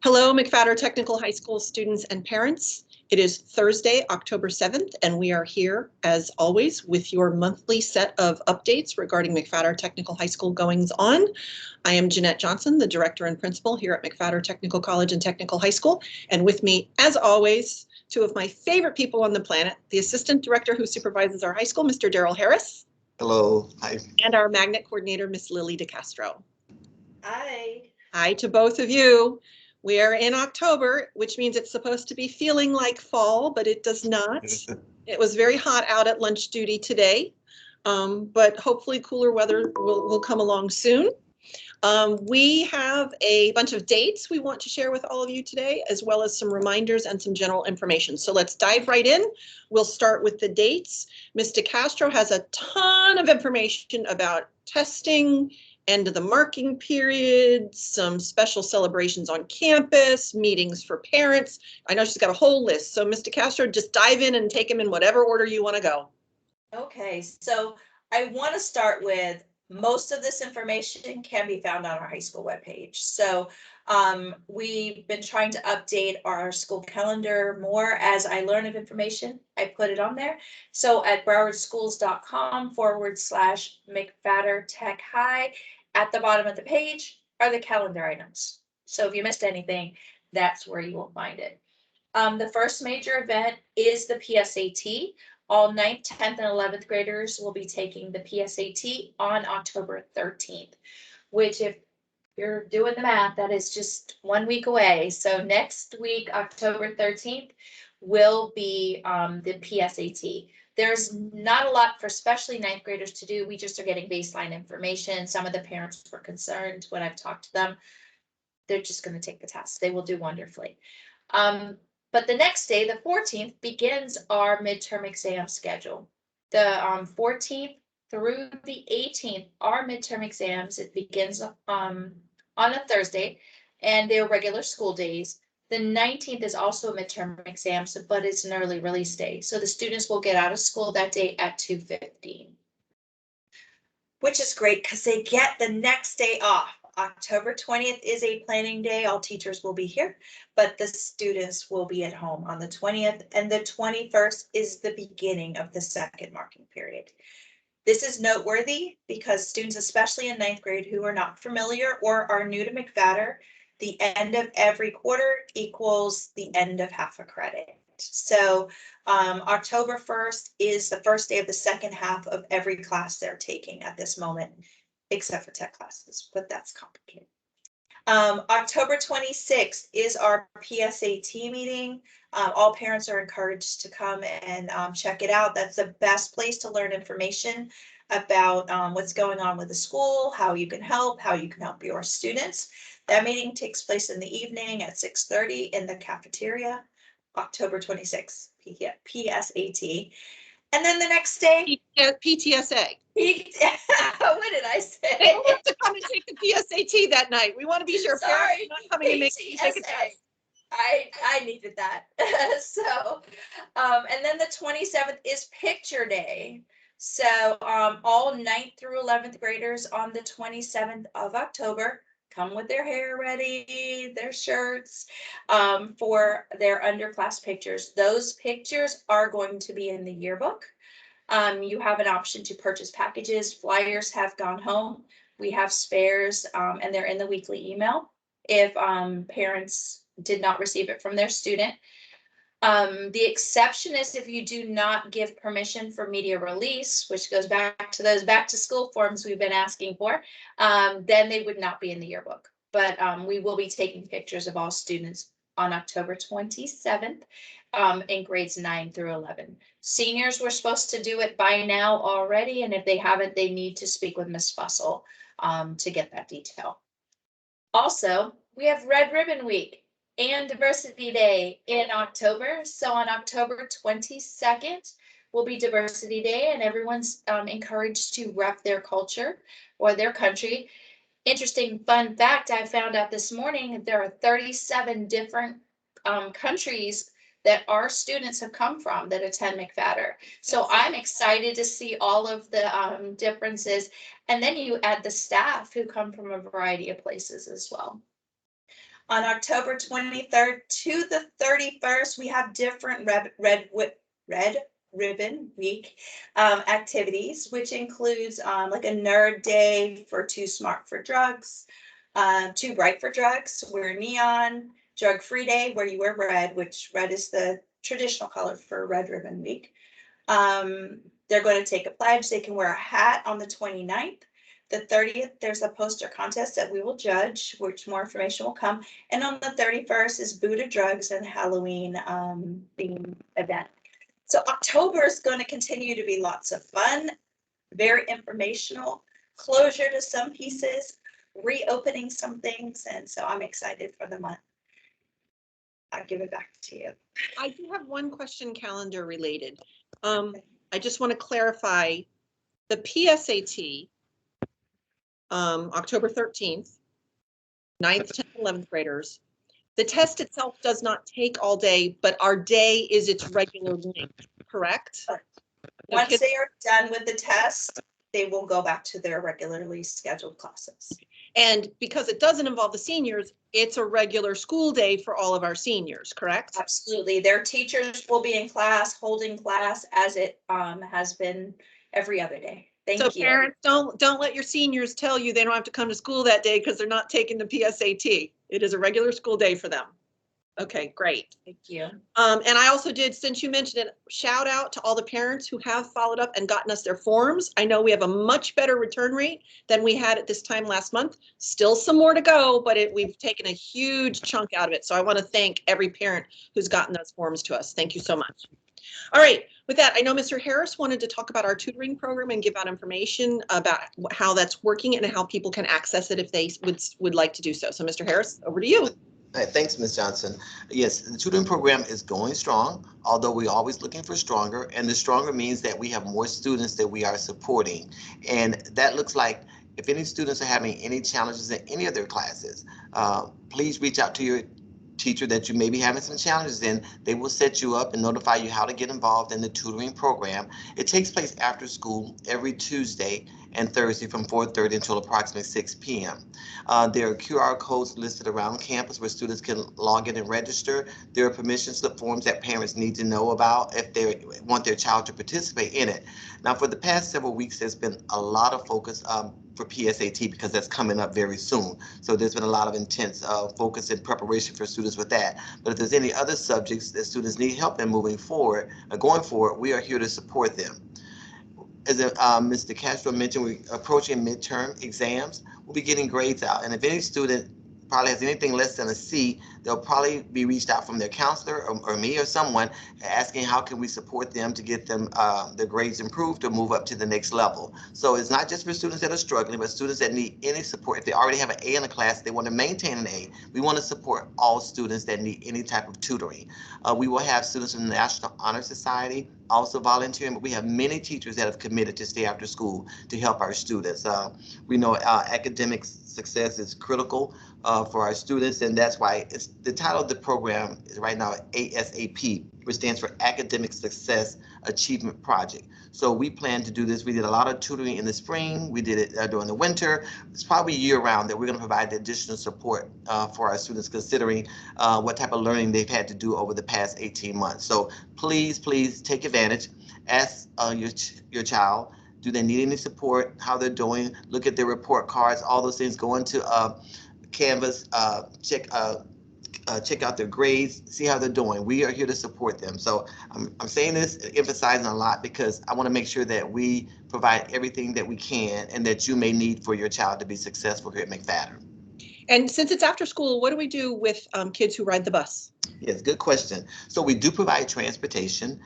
Hello, McFatter Technical High School students and parents. It is Thursday, October 7th, and we are here, as always, with your monthly set of updates regarding McFatter Technical High School goings on. I am Jeanette Johnson, the director and principal here at McFatter Technical College and Technical High School. And with me, as always, two of my favorite people on the planet, the assistant director who supervises our high school, Mr. Daryl Harris. Hello. Hi. And our magnet coordinator, Miss Lily DeCastro. Hi. Hi to both of you. We are in October, which means it's supposed to be feeling like fall, but it does not. It was very hot out at lunch duty today, but hopefully cooler weather will come along soon. We have a bunch of dates we want to share with all of you today, as well as some reminders and some general information. So let's dive right in. We'll start with the dates. Ms. DeCastro has a ton of information about testing, end of the marking period, some special celebrations on campus, meetings for parents. I know she's got a whole list. So Ms. DeCastro, just dive in and take them in whatever order you want to go. Okay, so I want to start with most of this information can be found on our high school webpage. So we've been trying to update our school calendar more as I learn of information. I put it on there. So at browardschools.com/McFatterTech High, at the bottom of the page are the calendar items. So if you missed anything, that's where you will find it. The first major event is the PSAT. All 9th, 10th, and 11th graders will be taking the PSAT on October 13th, which if you're doing the math, that is just 1 week away. So next week, October 13th, will be the PSAT. There's not a lot for especially 9th graders to do. We just are getting baseline information. Some of the parents were concerned when I've talked to them. They're just going to take the test. They will do wonderfully. But the next day, the 14th, begins our midterm exam schedule. The 14th through the 18th are midterm exams. It begins on a Thursday, and they're regular school days. The 19th is also a midterm exam, but it's an early release day. So the students will get out of school that day at 2:15, which is great because they get the next day off. October 20th is a planning day. All teachers will be here, but the students will be at home on the 20th, and the 21st is the beginning of the second marking period. This is noteworthy because students, especially in 9th grade, who are not familiar or are new to McFatter, the end of every quarter equals the end of half a credit. So October 1st is the first day of the second half of every class they're taking at this moment, except for tech classes, but that's complicated. October 26th is our PSAT meeting. All parents are encouraged to come and check it out. That's the best place to learn information about what's going on with the school, how you can help your students. That meeting takes place in the evening at 6:30 in the cafeteria, October 26th, PSAT. And then the next day, PTSA. What did I say? They don't have to come and take the PSAT that night. We want to be sure parents are not coming to make you take a test. I needed that. So, and then the 27th is picture day. So all 9th through 11th graders on the 27th of October come with their hair ready, their shirts, for their underclass pictures. Those pictures are going to be in the yearbook. You have an option to purchase packages. Flyers have gone home. We have spares, and they're in the weekly email if parents did not receive it from their student. The exception is if you do not give permission for media release, which goes back to those back to school forms we've been asking for, then they would not be in the yearbook. But we will be taking pictures of all students on October 27th in grades 9 through 11. Seniors were supposed to do it by now already, and if they haven't, they need to speak with Ms. Fussell to get that detail. Also, we have Red Ribbon Week and Diversity Day in October. So on October 22nd will be Diversity Day, and everyone's encouraged to rep their culture or their country. Interesting fun fact I found out this morning, there are 37 different countries that our students have come from that attend McFatter. So I'm excited to see all of the differences. And then you add the staff who come from a variety of places as well. On October 23rd to the 31st, we have different Red Ribbon Week activities, which includes like a nerd day for Too Smart for Drugs, Too Bright for Drugs, Wear Neon, Drug Free Day, where you wear red, which red is the traditional color for Red Ribbon Week. They're going to take a pledge. They can wear a hat on the 29th. The 30th, there's a poster contest that we will judge, which more information will come. And on the 31st is Buddha Drugs and Halloween theme event. So October is going to continue to be lots of fun, very informational, closure to some pieces, reopening some things. And so I'm excited for the month. I'll give it back to you. I do have one question calendar related. I just want to clarify the PSAT, October 13th, 9th, 10th, 11th graders. The test itself does not take all day, but our day is its regular length, correct? Once they are done with the test, they will go back to their regularly scheduled classes. And because it doesn't involve the seniors, it's a regular school day for all of our seniors, correct? Absolutely. Their teachers will be in class, holding class as it has been every other day. Thank you. So parents, don't let your seniors tell you they don't have to come to school that day because they're not taking the PSAT. It is a regular school day for them. Okay, great. Thank you. And I also did, since you mentioned it, shout out to all the parents who have followed up and gotten us their forms. I know we have a much better return rate than we had at this time last month. Still some more to go, but we've taken a huge chunk out of it. So I want to thank every parent who's gotten those forms to us. Thank you so much. All right, with that, I know Mr. Harris wanted to talk about our tutoring program and give out information about how that's working and how people can access it if they would like to do so. So Mr. Harris, over to you. All right, thanks, Ms. Johnson. Yes, the tutoring program is going strong, although we're always looking for stronger, and the stronger means that we have more students that we are supporting. And that looks like if any students are having any challenges in any of their classes, please reach out to your teacher that you may be having some challenges in. They will set you up and notify you how to get involved in the tutoring program. It takes place after school every Tuesday and Thursday from 4:30 until approximately 6 p.m. There are QR codes listed around campus where students can log in and register. There are permission slip forms that parents need to know about if they want their child to participate in it. Now, for the past several weeks, there's been a lot of focus for PSAT because that's coming up very soon. So there's been a lot of intense focus and preparation for students with that. But if there's any other subjects that students need help in moving forward, going forward, we are here to support them. As Mr. Castro mentioned, we're approaching midterm exams. We'll be getting grades out. And if any student probably has anything less than a C, they'll probably be reached out from their counselor or me or someone asking how can we support them to get them their grades improved or move up to the next level. So it's not just for students that are struggling, but students that need any support. If they already have an A in a class, they want to maintain an A. We want to support all students that need any type of tutoring. We will have students from the National Honor Society also volunteering, but we have many teachers that have committed to stay after school to help our students. We know academic success is critical for our students, and that's why it's the title of the program is right now ASAP, which stands for Academic Success Achievement Project. So we plan to do this. We did a lot of tutoring in the spring. We did it during the winter. It's probably year-round that we're going to provide the additional support for our students, considering what type of learning they've had to do over the past 18 months. So please take advantage. Ask your child, do they need any support, how they're doing, look at their report cards, all those things. Go into Canvas, check out their grades, see how they're doing. We are here to support them. So I'm saying this, emphasizing a lot, because I want to make sure that we provide everything that we can and that you may need for your child to be successful here at McFatter. And since it's after school, what do we do with kids who ride the bus? Yes, good question. So we do provide transportation.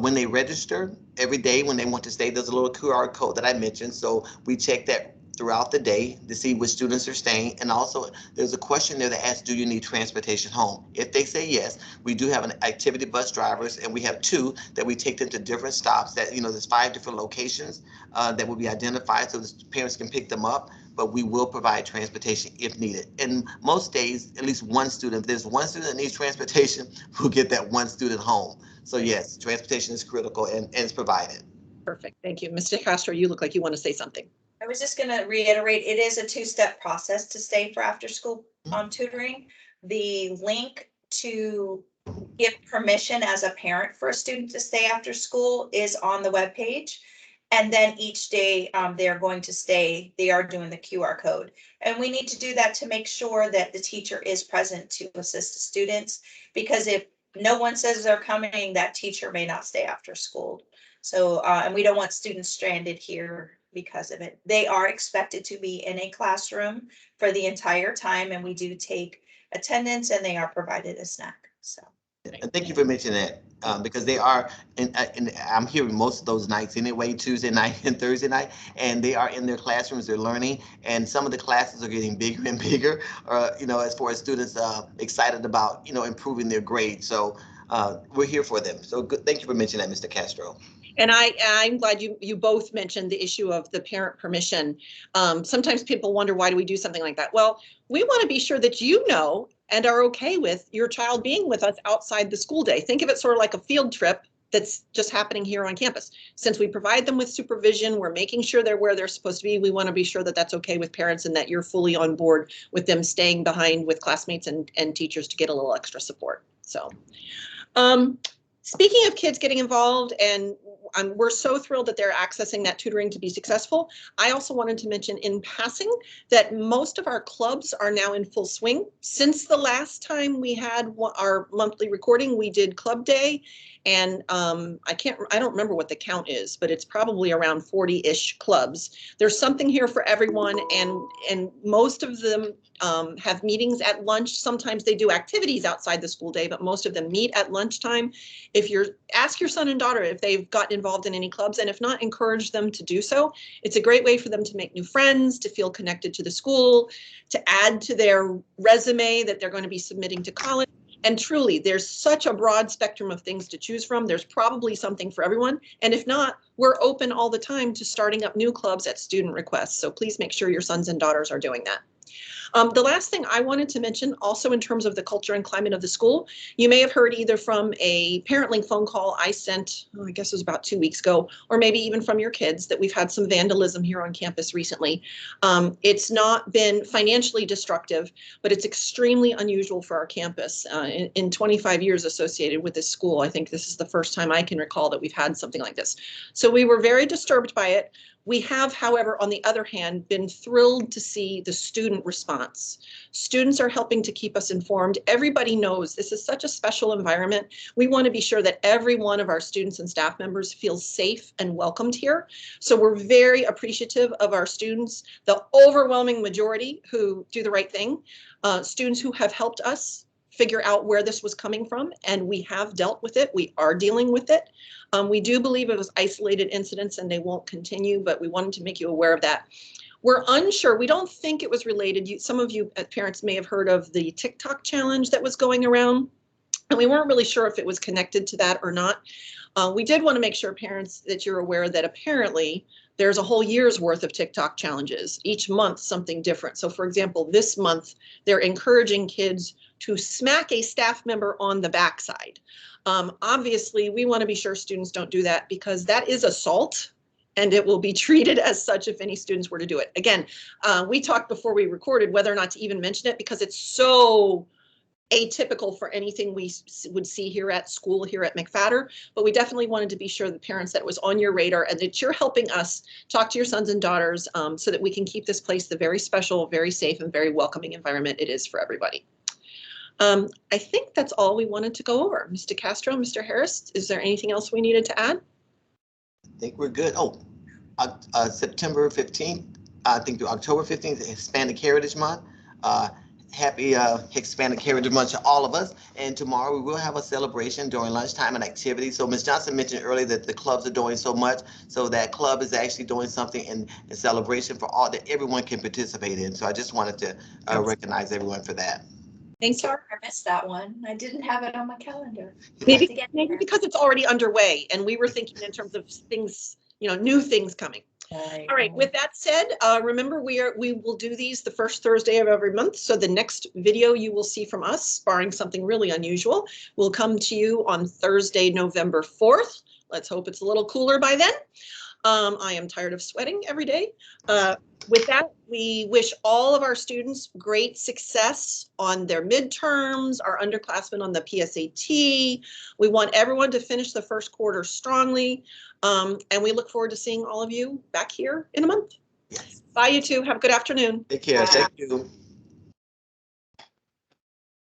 When they register every day, when they want to stay, there's a little QR code that I mentioned. So we check that throughout the day to see which students are staying. And also there's a question there that asks, do you need transportation home? If they say yes, we do have an activity bus drivers, and we have 2 that we take them to different stops that, there's 5 different locations that will be identified so the parents can pick them up. But we will provide transportation if needed. And most days, at least one student, if there's one student that needs transportation, we'll get that one student home. So yes, transportation is critical and it's provided. Perfect, thank you. Mr. Castro, you look like you want to say something. I was just going to reiterate, it is a 2-step process to stay for after school tutoring. the link to give permission as a parent for a student to stay after school is on the webpage. And then each day they are going to stay, they are doing the QR code. And we need to do that to make sure that the teacher is present to assist the students, because if no one says they're coming, that teacher may not stay after school. So, and we don't want students stranded here because of it. They are expected to be in a classroom for the entire time, and we do take attendance, and they are provided a snack, so. And thank you for mentioning that, because they are, and I'm here most of those nights anyway, Tuesday night and Thursday night, and they are in their classrooms, they're learning, and some of the classes are getting bigger and bigger, you know, as far as students excited about, you know, improving their grades. So we're here for them. So good. Thank you for mentioning that, Mr. Castro. And I'm glad you both mentioned the issue of the parent permission. Sometimes people wonder, why do we do something like that? Well, we want to be sure that you know and are okay with your child being with us outside the school day. Think of it sort of like a field trip that's just happening here on campus. Since we provide them with supervision, we're making sure they're where they're supposed to be. We want to be sure that that's okay with parents and that you're fully on board with them staying behind with classmates and teachers to get a little extra support. So, speaking of kids getting involved, and we're so thrilled that they're accessing that tutoring to be successful. I also wanted to mention in passing that most of our clubs are now in full swing. Since the last time we had our monthly recording, we did Club Day, and I don't remember what the count is, but it's probably around 40-ish clubs. There's something here for everyone, and most of them have meetings at lunch. Sometimes they do activities outside the school day, but most of them meet at lunchtime. Ask your son and daughter if they've gotten involved in any clubs, and if not, encourage them to do so. It's a great way for them to make new friends, to feel connected to the school, to add to their resume that they're going to be submitting to college. And truly, there's such a broad spectrum of things to choose from. There's probably something for everyone. And if not, we're open all the time to starting up new clubs at student requests. So please make sure your sons and daughters are doing that. The last thing I wanted to mention, also in terms of the culture and climate of the school, you may have heard either from a parent link phone call I sent, I guess it was about 2 weeks ago, or maybe even from your kids, that we've had some vandalism here on campus recently. It's not been financially destructive, but it's extremely unusual for our campus. In 25 years associated with this school, I think this is the first time I can recall that we've had something like this. So we were very disturbed by it. We have, however, on the other hand, been thrilled to see the student response. Students are helping to keep us informed. Everybody knows this is such a special environment. We want to be sure that every one of our students and staff members feels safe and welcomed here. So we're very appreciative of our students, the overwhelming majority who do the right thing, students who have helped us figure out where this was coming from, and we have dealt with it. We are dealing with it. We do believe it was isolated incidents and they won't continue, but we wanted to make you aware of that. We're unsure. We don't think it was related. Some of you parents may have heard of the TikTok challenge that was going around, and we weren't really sure if it was connected to that or not. We did want to make sure, parents, that you're aware that apparently there's a whole year's worth of TikTok challenges, each month something different. So for example, this month, they're encouraging kids to smack a staff member on the backside. Obviously, we want to be sure students don't do that, because that is assault and it will be treated as such if any students were to do it. Again, we talked before we recorded whether or not to even mention it, because it's so atypical for anything we would see here at school, here at McFatter, but we definitely wanted to be sure the parents that it was on your radar and that you're helping us talk to your sons and daughters so that we can keep this place the very special, very safe, and very welcoming environment it is for everybody. I think that's all we wanted to go over. Mr. Castro, Mr. Harris, is there anything else we needed to add? I think we're good. Oh, September 15th, I think through October 15th, Hispanic Heritage Month. Happy Hispanic Heritage Month to all of us. And tomorrow we will have a celebration during lunchtime and activity. So Ms. Johnson mentioned earlier that the clubs are doing so much. So that club is actually doing something in celebration for all that everyone can participate in. So I just wanted to recognize everyone for that. Thank you. Sorry, I missed that one. I didn't have it on my calendar. Maybe because it's already underway and we were thinking in terms of things, new things coming. All right, with that said, remember we will do these the first Thursday of every month. So the next video you will see from us, barring something really unusual, will come to you on Thursday, November 4th. Let's hope it's a little cooler by then. I am tired of sweating every day. With that, we wish all of our students great success on their midterms, our underclassmen on the PSAT. We want everyone to finish the first quarter strongly. And we look forward to seeing all of you back here in a month. Yes. Bye, you two. Have a good afternoon. Take care. Thank you.